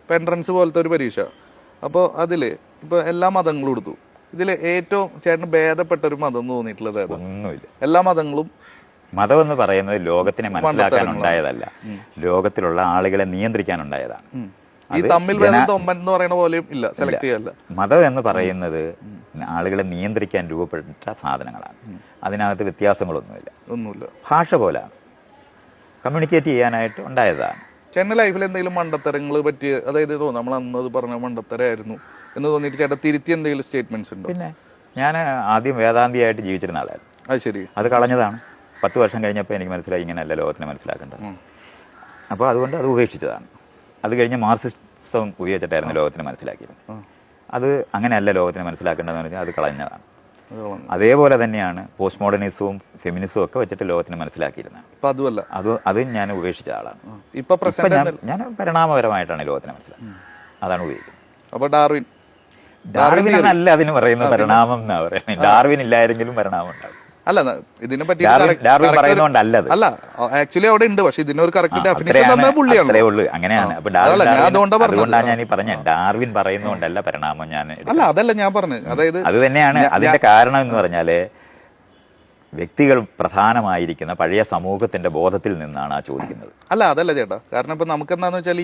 ഇപ്പൊ എൻട്രൻസ് പോലത്തെ ഒരു പരീക്ഷ. അപ്പോൾ അതില് ഇപ്പൊ എല്ലാ മതങ്ങളും എടുത്തു. ഇതിൽ ഏറ്റവും ചേട്ടന് ഭേദപ്പെട്ട ഒരു മതം എന്ന് തോന്നിയിട്ടുള്ളത് ഏതാ? ഒന്നുമില്ല. എല്ലാ മതങ്ങളും മതം എന്ന് പറയുന്നത് ലോകത്തിനെ മനസ്സിലാക്കാൻ ഉണ്ടായതല്ല, ലോകത്തിലുള്ള ആളുകളെ നിയന്ത്രിക്കാൻ ഉണ്ടായതാണ്. ഈ തമ്മിൽ എന്ന് പറയുന്ന പോലെയും ഇല്ല, സെലക്ട് ചെയ്യല്ല. മതം എന്ന് പറയുന്നത് ആളുകളെ നിയന്ത്രിക്കാൻ രൂപപ്പെട്ട സാധനങ്ങളാണ്. അതിനകത്ത് വ്യത്യാസങ്ങളൊന്നുമില്ല. ഭാഷ പോലാണ്, കമ്മ്യൂണിക്കേറ്റ് ചെയ്യാനായിട്ട് ഉണ്ടായതാണ്. ചേട്ടൻ്റെ ലൈഫിൽ എന്തെങ്കിലും മണ്ടത്തരങ്ങൾ പറ്റിയ, അതായത് നമ്മൾ അന്നത് പറഞ്ഞ മണ്ടത്തരായിരുന്നു എന്ന് തോന്നിയിട്ട് ചേട്ടൻ തിരുത്തി എന്തെങ്കിലും സ്റ്റേറ്റ്മെന്റ്സ് ഉണ്ടോ? പിന്നെ ഞാൻ ആദ്യം വേദാന്തിയായിട്ട് ജീവിച്ചിരുന്ന ആളായിരുന്നു. അത് ശരി. അത് കളഞ്ഞതാണ്. 10 വർഷം കഴിഞ്ഞപ്പോൾ എനിക്ക് മനസ്സിലായി ഇങ്ങനെയല്ല ലോകത്തിനെ മനസ്സിലാക്കേണ്ടത്. അപ്പോൾ അതുകൊണ്ട് അത് ഉപേക്ഷിച്ചതാണ്. അത് കഴിഞ്ഞ് മാർക്സിസം ഉപയോഗിച്ചിട്ടായിരുന്നു ലോകത്തിനെ മനസ്സിലാക്കിയിരുന്നത്. അത് അങ്ങനെയല്ല ലോകത്തിനെ മനസ്സിലാക്കേണ്ടതെന്ന് പറഞ്ഞാൽ അത് കളഞ്ഞതാണ്. അതേപോലെ തന്നെയാണ് പോസ്റ്റ് മോഡേണിസവും ഫെമിനിസവും ഒക്കെ വെച്ചിട്ട് ലോകത്തിനെ മനസ്സിലാക്കിയിരുന്നത്. അത് ഞാൻ ഉപേക്ഷിച്ച ആളാണ്. ഞാൻ പരിണാമപരമായിട്ടാണ് ലോകത്തിനെ മനസ്സിലാക്കുന്നത്, അതാണ് ഉപയോഗിക്കുന്നത്. അപ്പോൾ ഡാർവിൻ അല്ല അതിന് പറയുന്നത് പരിണാമം എന്നാ പറയുന്നത്. ഡാർവിൻ ഇല്ലായിരുന്നെങ്കിലും പരിണാമം ഉണ്ടാവും. അല്ല, ഇതിനെ പറ്റി ഡാർവിൻ പറയുന്നോണ്ടല്ല, അല്ല ആക്ച്വലി അവിടെ ഉണ്ട്, പക്ഷെ ഇതിനൊരു കറക്റ്റ് ഡെഫിനിഷൻ അത്രേ ഉള്ളൂ. അങ്ങനെയാണ്. അപ്പൊ അതുകൊണ്ടാണ് ഞാൻ ഈ പറഞ്ഞത്, ഡാർവിൻ പറയുന്നോണ്ടല്ല പരിണാമം. അതല്ല ഞാൻ പറഞ്ഞത്. അതായത് അത് തന്നെയാണ് അതിന്റെ കാരണം എന്ന് പറഞ്ഞാല് വ്യക്തികൾ പ്രധാനമായിരിക്കുന്ന പഴയ സമൂഹത്തിന്റെ ബോധത്തിൽ നിന്നാണ് ആ ചോദിക്കുന്നത്. അല്ല അതല്ല ചേട്ടാ, കാരണം ഇപ്പൊ നമുക്ക് എന്താന്ന് വെച്ചാൽ